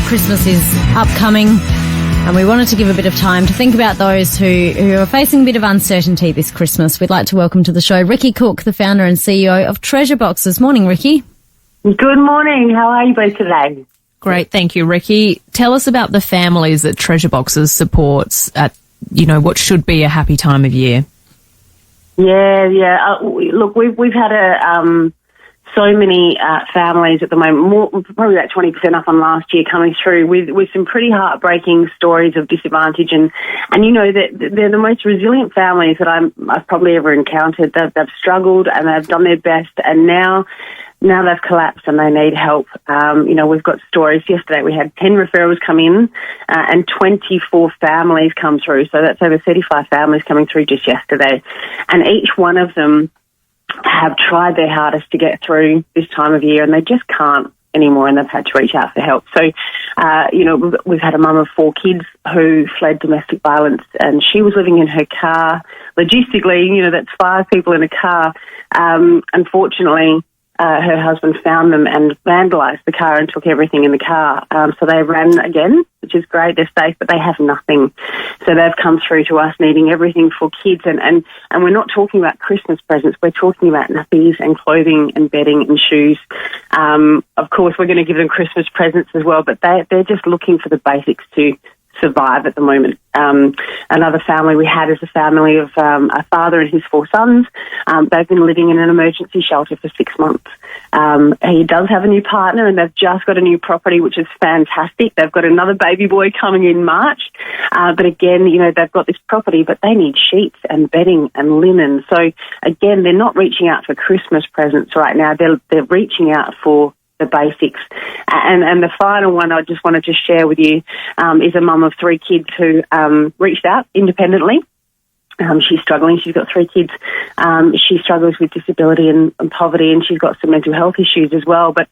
Christmas is upcoming, and we wanted to give a bit of time to think about those who are facing a bit of uncertainty this Christmas. We'd like to welcome to the show Rikki Cooke, the founder and CEO of Treasure Boxes. Morning, Rikki. Good morning. How are you both today? Great, thank you, Rikki. Tell us about the families that Treasure Boxes supports at, what should be a happy time of year. Yeah. Look, we've had so many families at the moment, probably about 20% up on last year, coming through with some pretty heartbreaking stories of disadvantage, and that they're the most resilient families that I've probably ever encountered. They've struggled and they've done their best, and now they've collapsed and they need help. We've got stories. Yesterday we had 10 referrals come in and 24 families come through. So that's over 35 families coming through just yesterday. And each one of them have tried their hardest to get through this time of year, and they just can't anymore, and they've had to reach out for help. So, we've had a mum of 4 kids who fled domestic violence, and she was living in her car. Logistically, that's 5 people in a car. Unfortunately, her husband found them and vandalised the car and took everything in the car. So they ran again, which is great. They're safe, but they have nothing. So they've come through to us needing everything for kids. And we're not talking about Christmas presents. We're talking about nappies and clothing and bedding and shoes. Of course, we're going to give them Christmas presents as well, but they're just looking for the basics to survive at the moment. Another family we had is a family of a father and his 4 sons. They've been living in an emergency shelter for 6 months. He does have a new partner, and they've just got a new property, which is fantastic. They've got another baby boy coming in March. But again, they've got this property, but they need sheets and bedding and linen. So again, they're not reaching out for Christmas presents right now. They're reaching out for the basics. And the final one I just wanted to share with you is a mum of 3 kids who reached out independently. She's struggling. She's got 3 kids. She struggles with disability and poverty, and she's got some mental health issues as well. But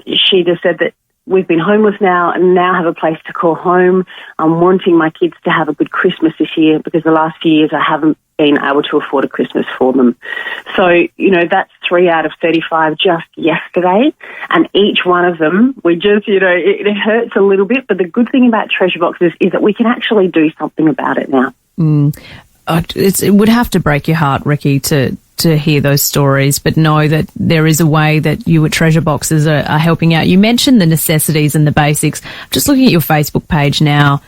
she just said that we've been homeless now and now have a place to call home. I'm wanting my kids to have a good Christmas this year because the last few years I haven't been able to afford a Christmas for them. So, that's 3 out of 35 just yesterday. And each one of them, we just, it hurts a little bit. But the good thing about Treasure Boxes is that we can actually do something about it now. It would have to break your heart, Rikki, to hear those stories, but know that there is a way that you at Treasure Boxes are helping out. You mentioned the necessities and the basics. Just looking at your Facebook page now,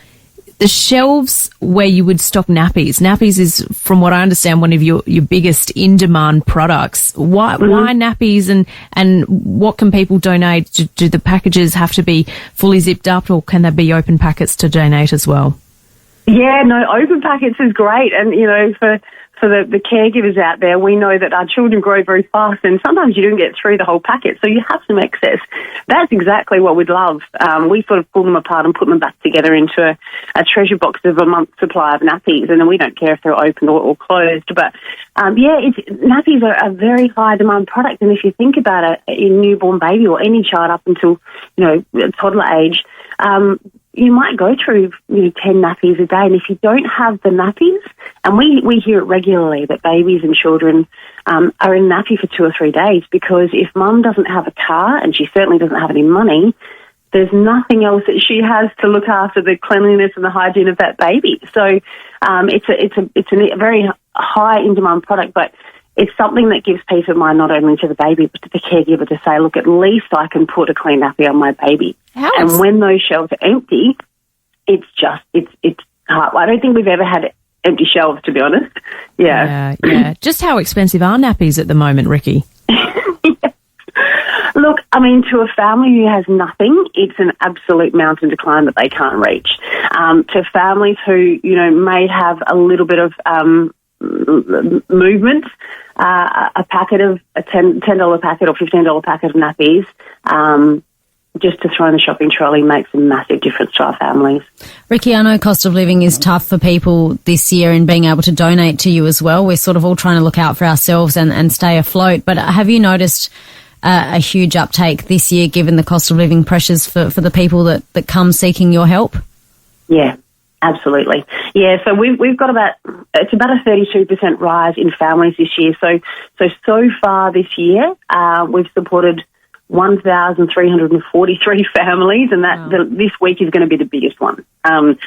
the shelves where you would stock nappies. Nappies is, from what I understand, one of your biggest in-demand products. Why nappies, and what can people donate? Do the packages have to be fully zipped up, or can there be open packets to donate as well? Yeah, no, open packets is great. And, for the caregivers out there, we know that our children grow very fast, and sometimes you don't get through the whole packet, so you have some excess. That's exactly what we'd love. We sort of pull them apart and put them back together into a treasure box of a month's supply of nappies, and then we don't care if they're open or closed. But, nappies are a very high demand product, and if you think about it, a newborn baby or any child up until, toddler age, you might go through 10 nappies a day, and if you don't have the nappies, and we hear it regularly that babies and children are in nappy for 2 or 3 days, because if mum doesn't have a car, and she certainly doesn't have any money, there's nothing else that she has to look after the cleanliness and the hygiene of that baby. So it's a very high in demand product, but it's something that gives peace of mind not only to the baby but to the caregiver to say, look, at least I can put a clean nappy on my baby. And when those shelves are empty, it's hard. I don't think we've ever had empty shelves, to be honest. Yeah. Just how expensive are nappies at the moment, Rikki? Look, to a family who has nothing, it's an absolute mountain to climb that they can't reach. To families who, may have a little bit of movement, a packet of a $10 packet or $15 packet of nappies, just to throw in the shopping trolley makes a massive difference to our families. Rikki, I know cost of living is tough for people this year, and being able to donate to you as well. We're sort of all trying to look out for ourselves and stay afloat. But have you noticed a huge uptake this year given the cost of living pressures for the people that come seeking your help? Yeah. Absolutely. Yeah, so we've got about a 32% rise in families this year. So far this year, we've supported 1,343 families, and this week is going to be the biggest one. And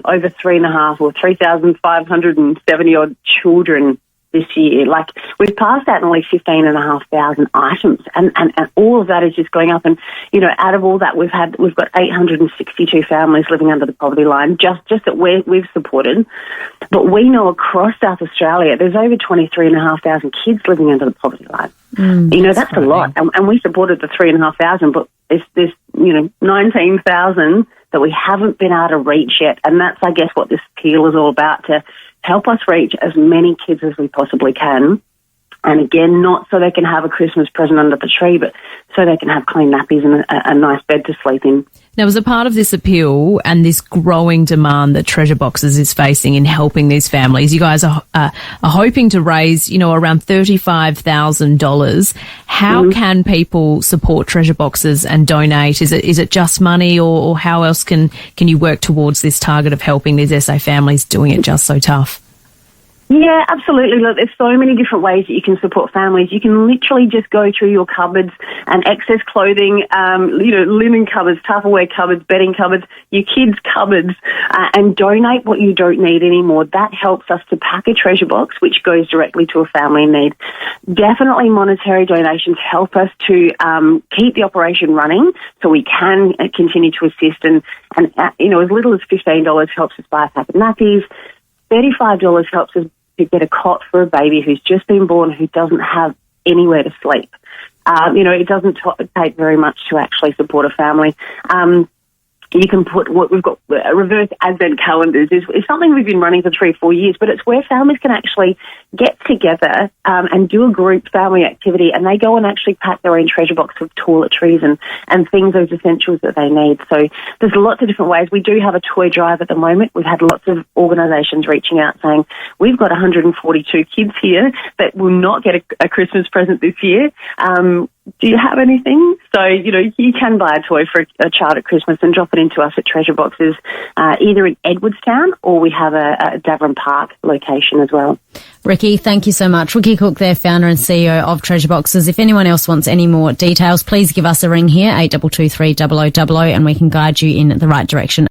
over 3,570 odd children this year. Like, we've passed out nearly 15,500 items, and all of that is just going up. And, you know, out of all that, we've got 862 families living under the poverty line, just that we've supported. But we know across South Australia, there's over 23,500 kids living under the poverty line. You know, that's a lot. And we supported the 3,500, but there's 19,000 that we haven't been able to reach yet. And that's, I guess, what this appeal is all about, to help us reach as many kids as we possibly can. And again, not so they can have a Christmas present under the tree, but so they can have clean nappies and a nice bed to sleep in. Now, as a part of this appeal and this growing demand that Treasure Boxes is facing in helping these families, you guys are hoping to raise, you know, around $35,000. How can people support Treasure Boxes and donate? Is it just money, or how else can you work towards this target of helping these SA families doing it just so tough? Yeah, absolutely. Look, there's so many different ways that you can support families. You can literally just go through your cupboards and excess clothing, linen cupboards, Tupperware cupboards, bedding cupboards, your kids' cupboards, and donate what you don't need anymore. That helps us to pack a treasure box, which goes directly to a family in need. Definitely monetary donations help us to keep the operation running, so we can continue to assist. And as little as $15 helps us buy a pack of nappies. $35 helps us to get a cot for a baby who's just been born, who doesn't have anywhere to sleep. It doesn't take very much to actually support a family. You can put what we've got, reverse advent calendars is something we've been running for 3 or 4 years, but it's where families can actually get together and do a group family activity, and they go and actually pack their own treasure box of toiletries and things, those essentials that they need. So there's lots of different ways. We do have a toy drive at the moment. We've had lots of organisations reaching out saying, we've got 142 kids here that will not get a Christmas present this year. Do you have anything? So, you can buy a toy for a child at Christmas and drop it into us at Treasure Boxes, either in Edwardstown, or we have a Davern Park location as well. Rikki, thank you so much. Rikki Cooke there, founder and CEO of Treasure Boxes. If anyone else wants any more details, please give us a ring here, 8223 0000, and we can guide you in the right direction.